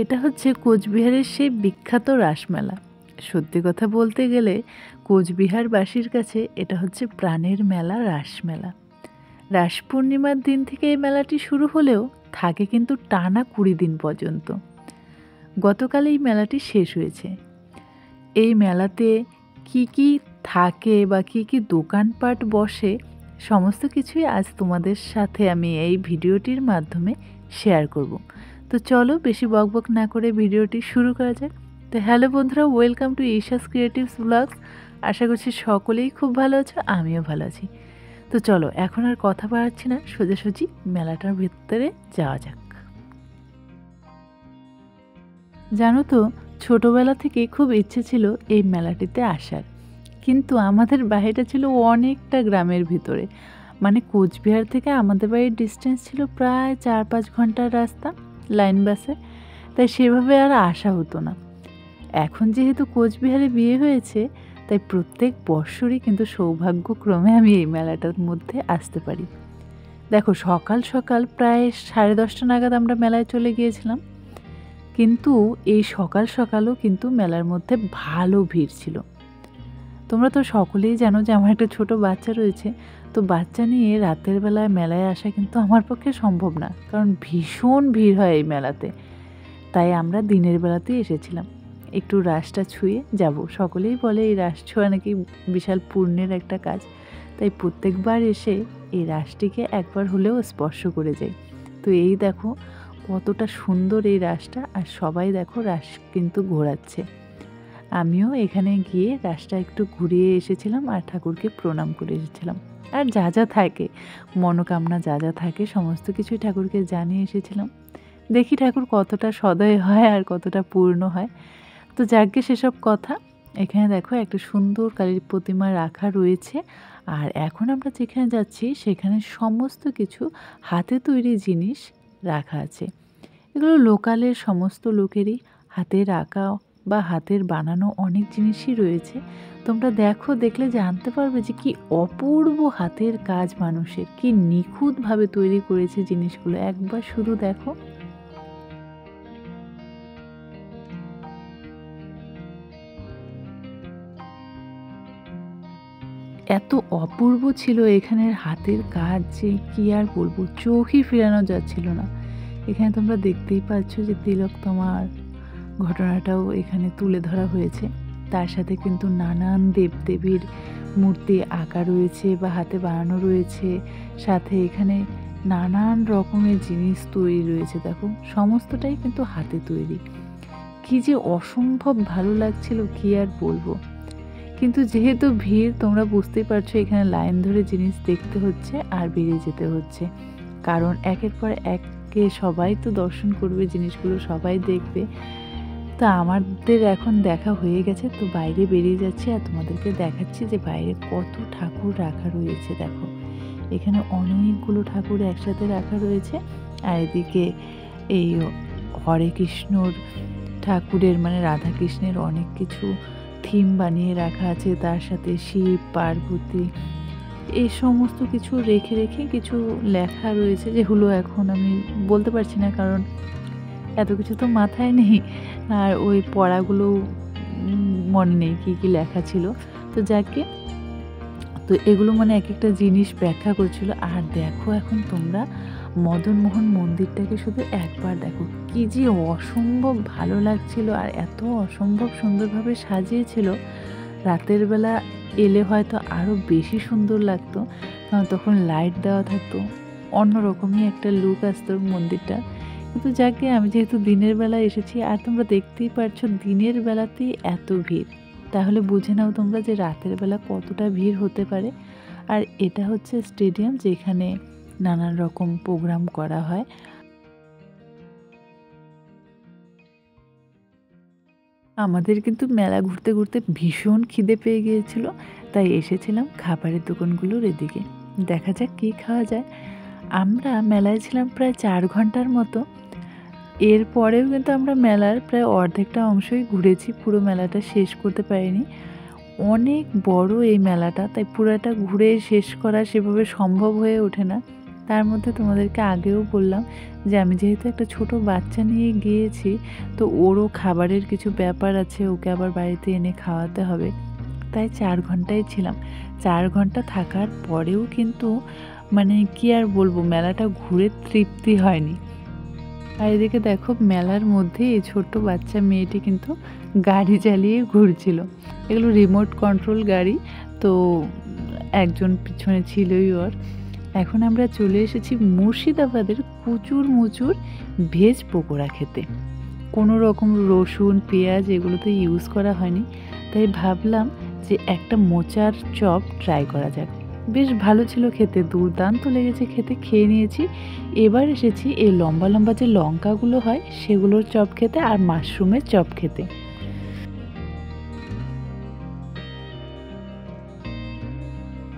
এটা হচ্ছে কোচবিহারের সেই বিখ্যাত রাসমেলা। সত্যি কথা বলতে গেলে কোচবিহারবাসীর কাছে এটা হচ্ছে প্রাণের মেলা, রাসমেলা। রাস পূর্ণিমার দিন থেকে এই মেলাটি শুরু হলেও থাকে কিন্তু টানা 20 দিন পর্যন্ত। গতকাল এই মেলাটি শেষ হয়েছে। এই মেলাতে কি কি থাকে বা কি কি দোকানপাট বসে সমস্ত কিছুই আজ তোমাদের সাথে আমি এই ভিডিওটির মাধ্যমে শেয়ার করব। তো চলো বেশি বকবক না করে ভিডিওটি শুরু করা যাক। তো হ্যালো বন্ধুরা, welcome to Isha's creatives blogs. আশা করছি সকলেই খুব ভালো আছো, আমিও ভালো আছি। তো চলো এখন আর কথা বাড়াচ্ছি না, সোজাসুজি মেলাটার ভিতরে যাওয়া যাক। জানো তো, ছোটোবেলা থেকে খুব ইচ্ছে ছিল এই মেলাটিতে আসার, কিন্তু আমাদের বাড়িটা ছিল অনেকটা গ্রামের ভিতরে। মানে কোচবিহার থেকে আমাদের বাড়ির ডিস্টেন্স ছিল প্রায় 4-5 ঘন্টার রাস্তা লাইন বাসে, তাই সেভাবে আর আসা হতো না। এখন যেহেতু কোচবিহারে বিয়ে হয়েছে, তাই প্রত্যেক বৎসরই কিন্তু সৌভাগ্যক্রমে আমি এই মেলাটার মধ্যে আসতে পারি। দেখো, সকাল সকাল প্রায় 10:30 নাগাদ আমরা মেলায় চলে গিয়েছিলাম, কিন্তু এই সকাল সকালও কিন্তু মেলার মধ্যে ভালো ভিড় ছিল। তোমরা তো সকলেই জানো যে আমার একটা ছোট বাচ্চা রয়েছে, তো বাচ্চা নিয়ে রাতের বেলায় মেলায় আসা কিন্তু আমার পক্ষে সম্ভব না, কারণ ভীষণ ভিড় হয় এই মেলাতে। তাই আমরা দিনের বেলাতেই এসেছিলাম, একটু রাসটা ছুঁয়ে যাব। সকলেই বলে এই রাস ছোঁয়া নাকি বিশাল পুণ্যের একটা কাজ, তাই প্রত্যেকবার এসে এই রাসটিকে একবার হলেও স্পর্শ করে যাই। তো এই দেখো কতটা সুন্দর এই রাসটা, আর সবাই দেখো রাস কিন্তু ঘোরাচ্ছে। আমিও এখানে গিয়ে রাসটা একটু ঘুরিয়ে এসেছিলাম আর ঠাকুরকে প্রণাম করে এসেছিলাম। আর যা যা থাকে, মনোকামনা যা যা থাকে সমস্ত কিছুই ঠাকুরকে জানিয়ে এসেছিলাম। দেখি ঠাকুর কতটা সদয় হয় আর কতটা পূর্ণ হয়। তো যাকে সেসব কথা। এখানে দেখো একটা সুন্দর কালীর প্রতিমা রাখা রয়েছে, আর এখন আমরা যেখানে যাচ্ছি সেখানে সমস্ত কিছু হাতে তৈরি জিনিস রাখা আছে। এগুলো লোকালের সমস্ত লোকেরই হাতের আঁকা বা হাতের বানানো অনেক জিনিসই রয়েছে। তোমরা দেখো, দেখলে জানতে পারবে যে কি অপূর্ব হাতের কাজ মানুষের, কি নিখুঁতভাবে তৈরি করেছে জিনিসগুলো। একবার শুধু দেখো। এত অপূর্ব ছিল এখানের হাতের কাজ যে কি আর বলবো, চোখই ফেরানো যাচ্ছিল না। এখানে তোমরা দেখতেই পাচ্ছ যে তিলকতমার ঘটনাটাও এখানে তুলে ধরা হয়েছে। তার সাথে কিন্তু নানান দেবদেবীর মূর্তি আঁকা রয়েছে বা হাতে বানানো রয়েছে, সাথে এখানে নানান রকমের জিনিস তৈরি রয়েছে। দেখো সমস্তটাই কিন্তু হাতে তৈরি। কি যে অসম্ভব ভালো লাগছিল, কি আর বলবো। কিন্তু যেহেতু ভিড়, তোমরা বুঝতেই পারছো এখানে লাইন ধরে জিনিস দেখতে হচ্ছে আর বেরিয়ে যেতে হচ্ছে, কারণ একের পর একে সবাই তো দর্শন করবে, জিনিসগুলো সবাই দেখবে। তো আমাদের এখন দেখা হয়ে গেছে, তো বাইরে বেরিয়ে যাচ্ছি আর তোমাদেরকে দেখাচ্ছি যে বাইরে কত ঠাকুর রাখা রয়েছে। দেখো এখানে অনেকগুলো ঠাকুর একসাথে রাখা রয়েছে, আর এদিকে এই হরে কৃষ্ণর ঠাকুরের মানে রাধা কৃষ্ণের অনেক কিছু থিম বানিয়ে রাখা আছে, তার সাথে শিব পার্বতী এই সমস্ত কিছু রেখে রেখে কিছু লেখা রয়েছে, যেগুলো এখন আমি বলতে পারছি না, কারণ এত কিছু তো মাথায় নেই, আর ওই পড়াগুলো মনে নেই কী কী লেখা ছিল। তো যাকে, তো এগুলো মানে এক একটা জিনিস ব্যাখ্যা করছিল। আর দেখো এখন তোমরা মদনমোহন মন্দিরটাকে শুধু একবার দেখো, কি যে অসম্ভব ভালো লাগছিল, আর এত অসম্ভব সুন্দরভাবে সাজিয়েছিল। রাতের বেলা এলে হয়তো আরও বেশি সুন্দর লাগতো, কারণ তখন লাইট দেওয়া থাকতো, অন্যরকমই একটা লুক আসতো মন্দিরটা। কিন্তু যাকে, আমি যেহেতু দিনের বেলা এসেছি, আর তোমরা দেখতেই পারছো দিনের বেলাতেই এত ভিড়, তাহলে বুঝে নাও তোমরা যে রাতের বেলা কতটা ভিড় হতে পারে। আর এটা হচ্ছে স্টেডিয়াম, যেখানে নানান রকম প্রোগ্রাম করা হয়। আমাদের কিন্তু মেলা ঘুরতে ঘুরতে ভীষণ খিদে পেয়ে গিয়েছিল, তাই এসেছিলাম খাবারের দোকানগুলোর এদিকে। দেখা যাক কী খাওয়া যায়। আমরা মেলায় ছিলাম প্রায় 4 ঘন্টার মতো। এরপরেও কিন্তু আমরা মেলার প্রায় অর্ধেকটা অংশই ঘুরেছি, পুরো মেলাটা শেষ করতে পারিনি। অনেক বড় এই মেলাটা, তাই পুরোটা ঘুরে শেষ করা সেভাবে সম্ভব হয়ে ওঠে না। তার মধ্যে তোমাদেরকে আগেও বললাম যে আমি যেহেতু একটা ছোট বাচ্চা নিয়ে গিয়েছি, তো ওরও খাবারের কিছু ব্যাপার আছে, ওকে আবার বাড়িতে এনে খাওয়াতে হবে, তাই 4 ঘন্টাই ছিলাম। 4 ঘন্টা থাকার পরেও কিন্তু মানে কি আর বলবো, মেলাটা ঘুরে তৃপ্তি হয়নি। আর এদিকে দেখো মেলার মধ্যে এই ছোট্ট বাচ্চা মেয়েটি কিন্তু গাড়ি চালিয়ে ঘুরছিল। এগুলো রিমোট কন্ট্রোল গাড়ি, তো একজন পিছনে ছিলই ওর। এখন আমরা চলে এসেছি মুর্শিদাবাদের কুচুর মুচুর ভেজ পকোড়া খেতে। কোনো রকম রসুন পেঁয়াজ এগুলো তো ইউজ করা হয়নি, তাই ভাবলাম যে একটা মোচার চপ ট্রাই করা যাক। বেশ ভালো ছিল খেতে, দুর্দান্ত লেগেছে খেতে, খেয়ে নিয়েছি। এবার এসেছি এই লম্বা লম্বা যে লঙ্কাগুলো হয় সেগুলোর চপ খেতে আর মাশরুমের চপ খেতে।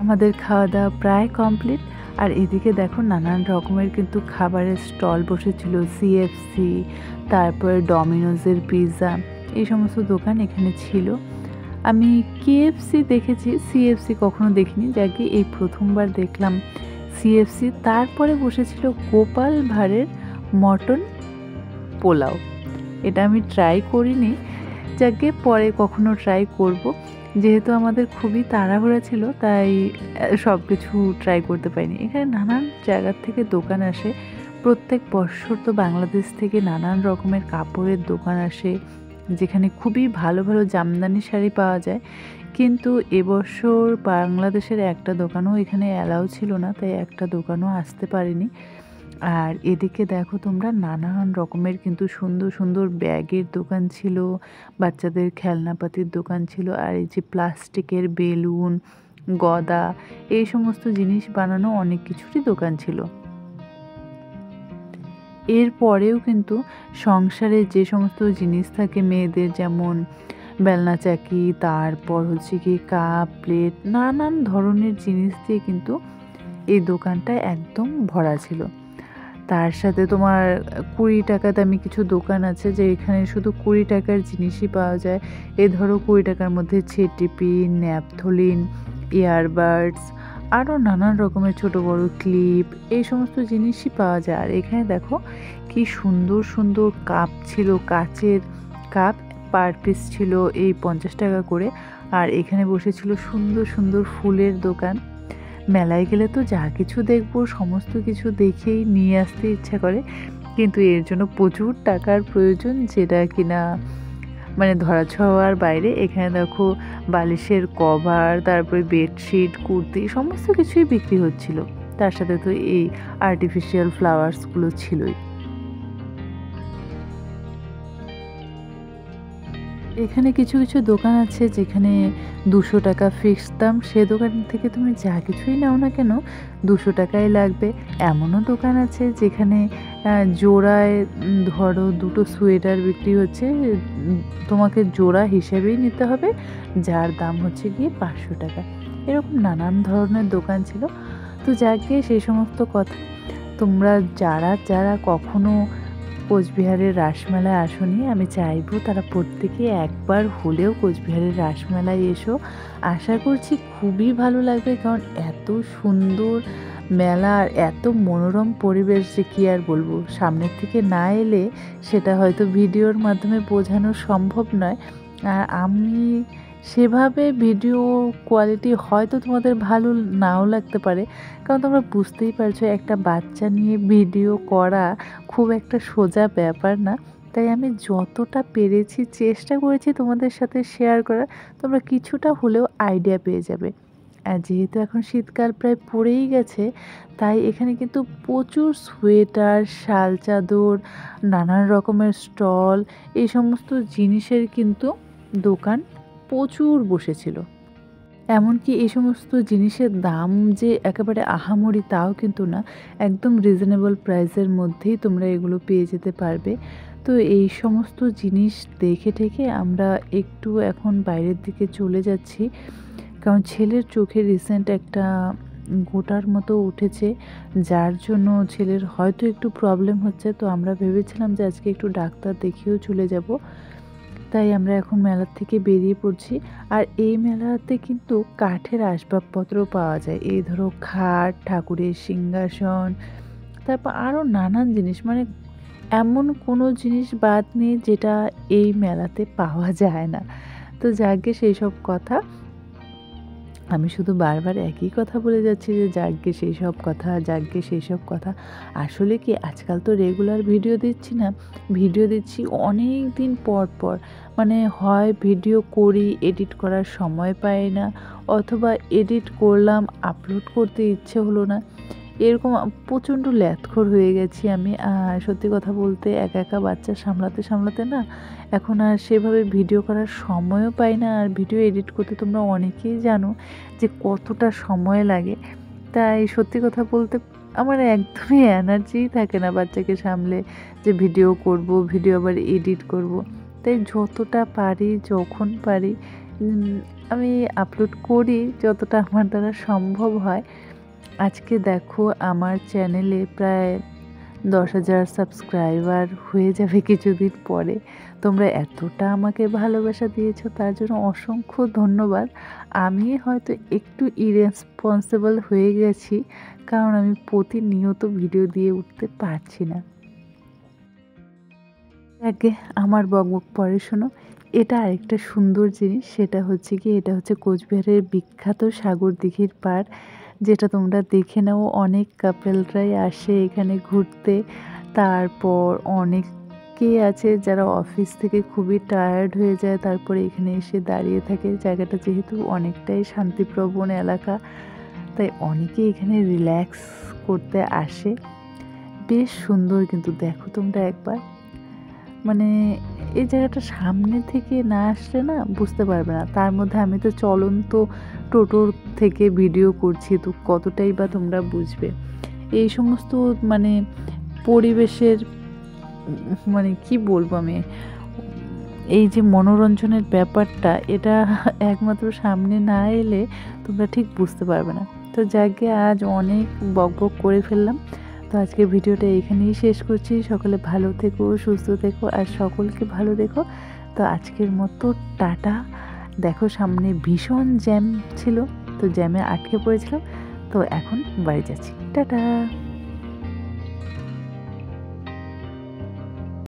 আমাদের খাওয়া দাওয়া প্রায় কমপ্লিট। আর এদিকে দেখো নানান রকমের কিন্তু খাবারের স্টল বসেছিল, সিএফসি, তারপরে ডমিনোজের পিৎজা, এই সমস্ত দোকান এখানে ছিল। আমি কেএফসি দেখেছি, সিএফসি কখনো দেখিনি, যাকে এই প্রথমবার দেখলাম সিএফসি। তারপরে বসেছিল গোপাল ভাঁড়ের মটন পোলাও, এটা আমি ট্রাই করিনি, যাকে পরে কখনো ট্রাই করব। যেহেতু আমাদের খুবই তাড়াহুড়া ছিল তাই সব কিছু ট্রাই করতে পারিনি। এখানে নানান জায়গার থেকে দোকান আসে, প্রত্যেক বছর তো বাংলাদেশ থেকে নানান রকমের কাপড়ের দোকান আসে, যেখানে খুবই ভালো ভালো জামদানি শাড়ি পাওয়া যায়। কিন্তু এবছর বাংলাদেশের একটা দোকানও এখানে অ্যালাউ ছিল না, তাই একটা দোকানও আসতে পারেনি। আর এদিকে দেখো তোমরা নানান রকমের কিন্তু সুন্দর সুন্দর ব্যাগের দোকান ছিল, বাচ্চাদের খেলনাপাতির দোকান ছিল, আর এই যে প্লাস্টিকের বেলুন, গদা, এই সমস্ত জিনিস বানানো অনেক কিছুরই দোকান ছিল। এরপরেও কিন্তু সংসারে যে সমস্ত জিনিস থাকে মেয়েদের, যেমন বেলনা চাকি, তারপর হচ্ছে কি কাপ প্লেট, নানান ধরনের জিনিস দিয়ে কিন্তু এই দোকানটা একদম ভরা ছিল। তার সাথে তোমার 20 টাকা দামি কিছু দোকান আছে যে এখানে শুধু 20 টাকার জিনিসই পাওয়া যায়। এই ধরো 20 টাকার মধ্যে ছেটিপি, ন্যাপথলিন, ইয়ারবাডস, আরও নানান রকমের ছোট বড় ক্লিপ, এই সমস্ত জিনিসই পাওয়া যায়। আর এখানে দেখো কি সুন্দর সুন্দর কাপ ছিল, কাচের কাপ, পার পিস ছিল এই 50 টাকা করে। আর এখানে বসেছিল সুন্দর সুন্দর ফুলের দোকান। মেলায় গেলে তো যা কিছু দেখবো সমস্ত কিছু দেখেই নিয়ে আসতে ইচ্ছা করে, কিন্তু এর জন্য প্রচুর টাকার প্রয়োজন, যেটা কিনা মানে ধরাছোঁয়ার বাইরে। এখানে দেখো বালিশের কভার, তারপরে বেডশিট, কুর্তি, সমস্ত কিছুই বিক্রি হচ্ছিল। তার সাথে তো এই আর্টিফিশিয়াল ফ্লাওয়ার্সগুলো ছিলই। এখানে কিছু কিছু দোকান আছে যেখানে 200 টাকা ফিক্সড দাম, সে দোকান থেকে তুমি যা কিছুই নাও না কেন 200 টাকাই লাগবে। এমনও দোকান আছে যেখানে জোড়ায় ধরো 2টো সোয়েটার বিক্রি হচ্ছে, তোমাকে জোড়া হিসেবেই নিতে হবে, যার দাম হচ্ছে গিয়ে 500 টাকা। এরকম নানান ধরনের দোকান ছিল। তো যাকে সেই সমস্ত কথা, তোমরা যারা যারা কখনো কোচবিহারের রাসমেলায় আসনি, আমি চাইবো তারা প্রত্যেকে একবার হলেও কোচবিহারের রাসমেলায় এসো। আশা করছি খুবই ভালো লাগবে, কারণ এত সুন্দর মেলা আর এত মনোরম পরিবেশ যে কী আর বলবো। সামনের থেকে না এলে সেটা হয়তো ভিডিওর মাধ্যমে বোঝানো সম্ভব নয়। আর আমি সেভাবে ভিডিও কোয়ালিটি হয়তো তোমাদের ভালো নাও লাগতে পারে, কারণ তোমরা বুঝতেই পারছো একটা বাচ্চা নিয়ে ভিডিও করা খুব একটা সোজা ব্যাপার না। তাই আমি যতটা পেরেছি চেষ্টা করেছি তোমাদের সাথে শেয়ার করার, তোমরা কিছুটা হলেও আইডিয়া পেয়ে যাবে। আর যেহেতু এখন শীতকাল প্রায় পড়েই গেছে, তাই এখানে কিন্তু প্রচুর সোয়েটার, শাল চাদর, নানান রকমের স্টল, এই সমস্ত জিনিসের কিন্তু দোকান প্রচুর বসেছিল। এমনকি এই সমস্ত জিনিসের দাম যে একেবারে আহামরি তাও কিন্তু না, একদম রিজনেবল প্রাইসের মধ্যেই তোমরা এগুলো পেয়ে যেতে পারবে। তো এই সমস্ত জিনিস দেখে ঠেকে আমরা একটু এখন বাইরের দিকে চলে যাচ্ছি, কারণ ছেলের চোখে রিসেন্ট একটা গোটার মতো উঠেছে, যার জন্য ছেলের হয়তো একটু প্রবলেম হচ্ছে। তো আমরা ভেবেছিলাম যে আজকে একটু ডাক্তার দেখিয়েও চলে যাব। তাই আমরা এখন মেলার থেকে বেরিয়ে পড়ছি। আর এই মেলাতে কিন্তু কাঠের আসবাবপত্র পাওয়া যায়। এই ধরো খাট, ঠাকুরের সিংহাসন, তারপর আরও নানান জিনিস, মানে এমন কোনো জিনিস বাদ নেই যেটা এই মেলাতে পাওয়া যায় না। তো যাকগে সেই সব কথা, আমি শুধু বারবার একই কথা বলে যাচ্ছি যে যাকগে সেই সব কথা, যাকগে সেই সব কথা। আসলে কি আজকাল তো রেগুলার ভিডিও দিচ্ছি না, ভিডিও দিচ্ছি অনেক দিন পর পর। মানে হয় ভিডিও করি, এডিট করার সময় পাই না, অথবা এডিট করলাম আপলোড করতে ইচ্ছে হলো না, এরকম প্রচণ্ড ল্যাথখোর হয়ে গেছি আমি। সত্যি কথা বলতে একা একা বাচ্চা সামলাতে সামলাতে না এখন আর সেভাবে ভিডিও করার সময়ও পাই না। আর ভিডিও এডিট করতে তোমরা অনেকেই জানো যে কতটা সময় লাগে। তাই সত্যি কথা বলতে আমার একদমই এনার্জিই থাকে না বাচ্চাকে সামলে যে ভিডিও করব, ভিডিও আবার এডিট করব। তাই যতটা পারি যখন পারি আমি আপলোড করি, যতটা আমার দ্বারা সম্ভব হয়। আজকে দেখো আমার চ্যানেলে প্রায় 10,000 সাবস্ক্রাইবার হয়ে যাবে কিছুদিন পরে। তোমরা এতটা আমাকে ভালোবাসা দিয়েছো তার জন্য অসংখ্য ধন্যবাদ। আমি হয়তো একটু ইরেসপন্সিবল হয়ে গেছি, কারণ আমি প্রতিনিয়ত ভিডিও দিয়ে উঠতে পারছি না। আগে আমার বকবক পরে শোনো। এটা আরেকটা সুন্দর জিনিস, সেটা হচ্ছে কি, এটা হচ্ছে কোচবিহারের বিখ্যাত সাগরদিঘির পাড়, যেটা তোমরা দেখে নাও। অনেক কাপেলরাই আসে এখানে ঘুরতে। তারপর অনেকেই আছে যারা অফিস থেকে খুবই টায়ার্ড হয়ে যায়, তারপরে এখানে এসে দাঁড়িয়ে থাকে। জায়গাটা যেহেতু অনেকটাই শান্তিপ্রবণ এলাকা, তাই অনেকেই এখানে রিল্যাক্স করতে আসে। বেশ সুন্দর কিন্তু, দেখো তোমরা একবার। মানে এই জায়গাটা সামনে থেকে না আসলে না বুঝতে পারবে না। তার মধ্যে আমি তো চলন্ত টোটোর থেকে ভিডিও করছি, তো কতটাই বা তোমরা বুঝবে। এই সমস্ত মানে পরিবেশের মানে কি বলবো আমি, এই যে মনোরঞ্জনের ব্যাপারটা, এটা একমাত্র সামনে না এলে তোমরা ঠিক বুঝতে পারবে না। তো যাকে আজ অনেক বকবক করে ফেললাম। তো আজকের ভিডিওটা এখানেই শেষ করছি। সকলে ভালো থেকো, সুস্থ থেকো, আর সকলকে ভালো দেখো। তো আজকের মতো টাটা। দেখো সামনে ভীষণ জ্যাম ছিল, তো জ্যামে আটকে পড়েছিলাম, তো এখন বাড়ি যাচ্ছি। টাটা।